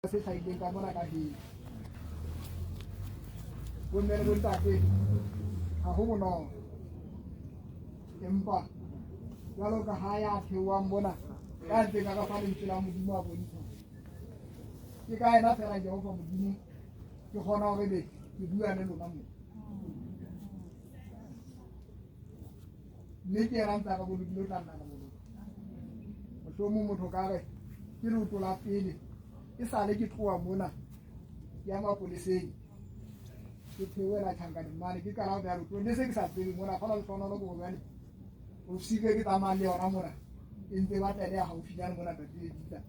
se tlhaileng ka mona ka heng bomme le bontate ga go bonolo empa jalo ka ha ya theoang bona ka ntle ka fa lentswe la modimo a bontsha ke ka ena fela Jehova modimo ke kgona gore be ke bua le lona mo mme ke rantsa ka bolokile o tla nna ka boloko mohlomong motho ka re ke leoto la pele ke sale ke tloa mona ya mapoleseng ke theoela tšhankaneng mane ke kala go ya leoto le se ke sa tsebe mona kgona le tshwanelo ko gobjale o sike ke tsamayang le yona mona e ntse ba tlele ya gaufinyane mona tateeditsa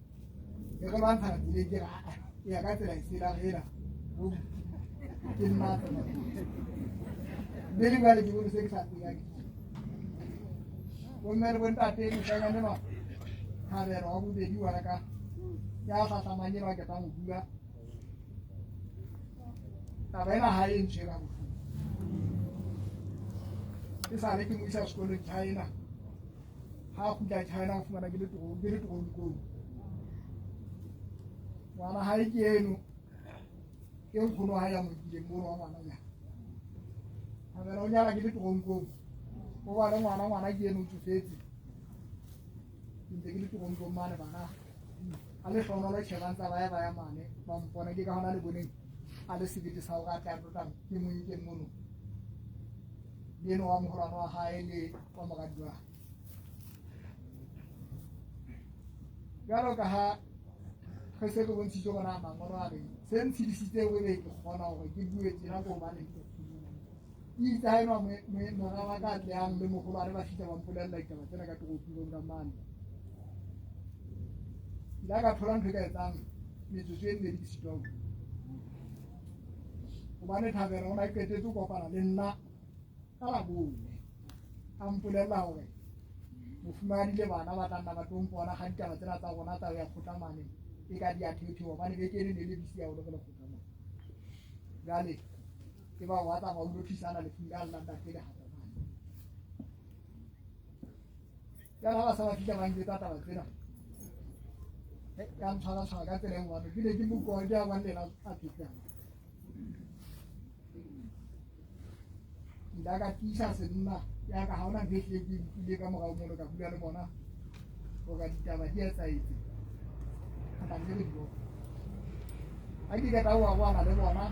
ke go lwantshana tseleng ke raa e ya ka tsela e sela gela ke nna mme le bjale ke bone se ke sa tsebang bomme le bontate metlanyane ma Thabelo wa bobedi wa ka ya tlhatlhamanye ba ke tang go bua taba ena ha e ntšhe ka bohloko ke sale ke mo isa sekolong China ha a kgutla China o fumana ke le togonkong ngwana hae ke eno ke nkgono ha ya mokileng mono wa ngwananyana Thabelo o nyala ke le togonkong o ba le ngwana ke eno o tsofetse ntse ke le togonkong mane bana a le tlhono le tšhebang tsa baya mane ba mpona ke ka gona le boneng a le sebete sa go ka tlatotang ke monkeng mono le eno wa mogolwane wa gae le wa mogadi wa jalo ka ga ge se ke bontshitse gona mangolo a reng se ntshedisitse go be ke kgona gore ke bue tsena ko baneng ke itse ga enwa moraba ka tleang le mogolwane ba fitlha ba mpolelela ditaba tsena ka toropilong ka mane la ka thola ntho e ka etsang metsotso e mmedi ke sitwang gobane Thabelo o na e qetetse o kopana le nna ka labone a mpolelela gore mofumane le bana ba tlanna ba tompona ga ditaba tsena tsa rona tsa go ya kgotla mane e ka di a theotheo gobane bekele ne le bisi ya go lebele kgotla mane jale ke ba watsa ba ulothisana le fula a llantatele gata mane jala ba sa ba fitlha ba nketsa taba tsena ka ntshwara ka tsela e ngwane ke ne ke mokone ke ya gwanlela a fetlang ila ka tisa senna ya ka ga ona ntho e tlile ke ile ka morao mono ka bula le bona gore ditaba di etsaetse kgatlhantle le dio ga ke keta oa boana le bona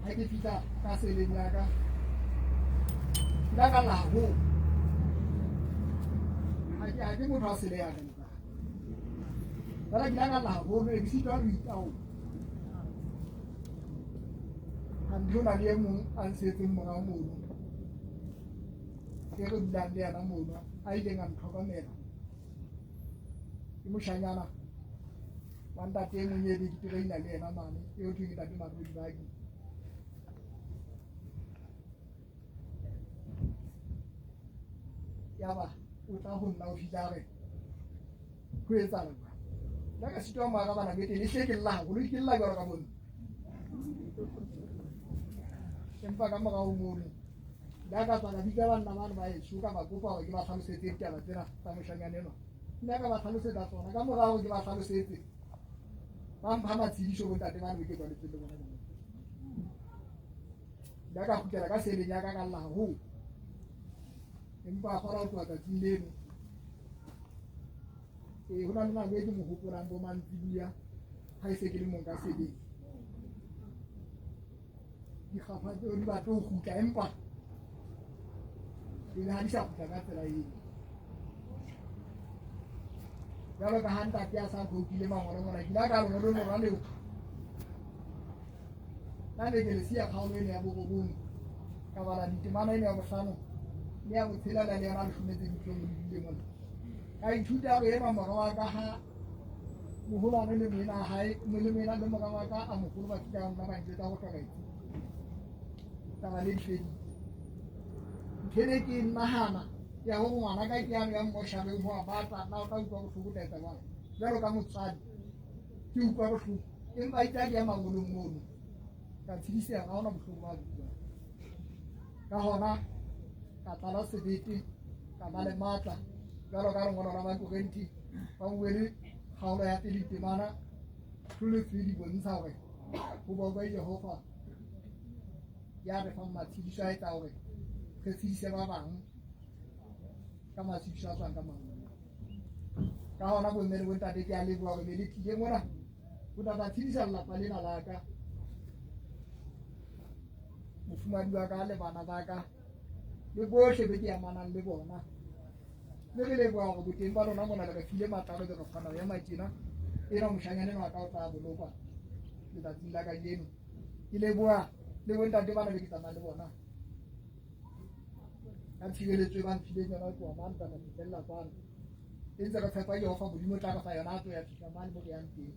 ga ke fitlha ka seleng yaka ila ka lago ga ke motho a sele yaka fela ke laka lago no e ke sitwa go itao gantho na le e mong a nsetseng morao mono ke re dulang le yana mono a ileng a ntlhokomela ke mošanyana wa ntate e monyedi ke tereina le ena mane e o thweng tate Marodi Baki ya ba o tla go nna o fitlha re go etsala la ka sitwa mo ga bana bete le hle ke lla go le ke lla ka bona empa ka morao mono la ka tsaka bitsa banna bana ba e suka ba kopa gore ke ba tlhalosetse ditaba tsena tsa mošanyane eno nna ka ba tlhalosetsa tsona ka morao ke ba tlhalosetse ba mpha matshedišo bontate bane ke tswaletseng le bona la ka kgutlela ka seleng ya ka ka llago empa a kgora go tloa tsatsing leno go na le nako e ke mo gopolang bo mantsibuya ga e se ke le mong ka sebeng dikgapha tseo di batle go gutla empa pele ga di sa gutla ka tsela eo jalo ka ga ntate a sa kgokile mangole ngwana ke la ka lone le lora leo la ne ke le sia kgaolo ene ya borobong ka bala ditemana ene ya bohlano le ya botshelela le yona a le tlhometse ditlong le dile mona ka ithuta go ema mora wa ka ga mogolwane le mena gae le mena le mora wa ka a mogolo ba fitla nna ba nketsa go tlhokaitse taba le difedi ntho ene ke nagana ya gore ngwana ka ke ano ya mmošhabeng go a batla nna o tla utlwa botlhoko taetsa bana jalo ka motswadi ke utlwa botlhoko empa itla ke ya mangolong mono ka tshedisega ga ona botlhoko ba bua ka gona ka tlala sebete ka ba le maatla jalo ka lengolo la bakorenti ba bue le kgaolo ya pele temana tlholetse di bontsha gore go boa Jehova ya re fang matshediso a etsa gore re tshedise ba bangwe ka matshediso a tswang ka mang ka gona bomme le bontate ke a leboa gore le tlile mona go tla tshedisa lelapa lena la ka mofumadi wa ka le bana ba ka le bohle be ke amanang le bona le re leboa gore boteng ba lona mona le re file matlalo le re kgona go ema tjena ena moshanyane wa ka o tla bolokwa letsatsing la kajeno ke leboa le bontate bana be ke tsamaya le bona ka tshireletso e ba mfileng yona tloa mane kana fitlhelela kwano e ntse re tshepa Jehova modimo tla re fa yona a tlo ya fihla mane mo re yang teng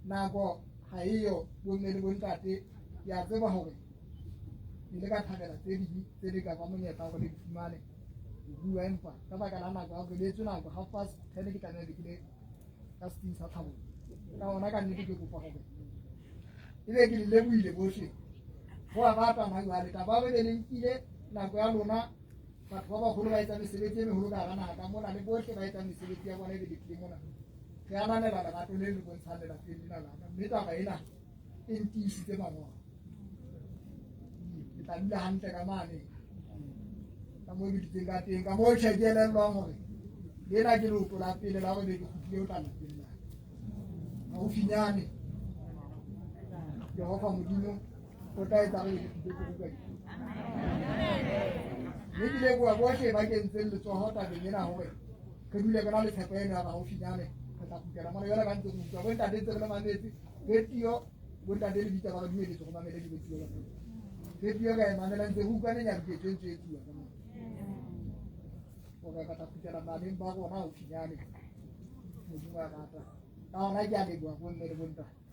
nako ga eyo bomme le bontate ke a tseba gore ke le ka thabela tse dingwe tse di ka ba monyetla gore le di fumane go bua empa ka baka la nako ya gore le etswe nako half past 10 ke tlamehile ke le ka seteng sa tlhabolo ka ona ka nnete ke kopa gore e be ke le lebohile bohle go a batana jwale taba ba be le nkile nako ya lona batho ba bagolo ba etsa mesebetsi e megolo ka hara naga ka mona le bohle ba etsa mesebetsi ya bona e be le tlile mona re ananela lerato le le bontshang lelapeng lena laka mme taba ena e ntiisitse mangwaga ke tla dula hantle ka mane ka moo ke ditseng ka teng ka moo tjhe ke elellwang gore lena ke leoto la pele la gore be ke kgutlile o tla lapeng la gaufinyane Jehova modimo o tla etsa gore ke kgutlile ko buka mme ke leboa bohle ba kentseng letsogo tabeng ena gore re dule re na le tshepo eno ya ba gaufinyane re tla kgutlela mona jale ka ntse go utlwa bontate ntse re le mametse retio bontate le bitsa ba re dumedetse go mamele diretio ka teng retio ka e mamela ntse go utlwane nyabiketso e ntse e tsuwa ka mona gore re tla kgutlela maleng ba rona gaufinyane modimo a rata ka gona ke a leboa bomme le bontate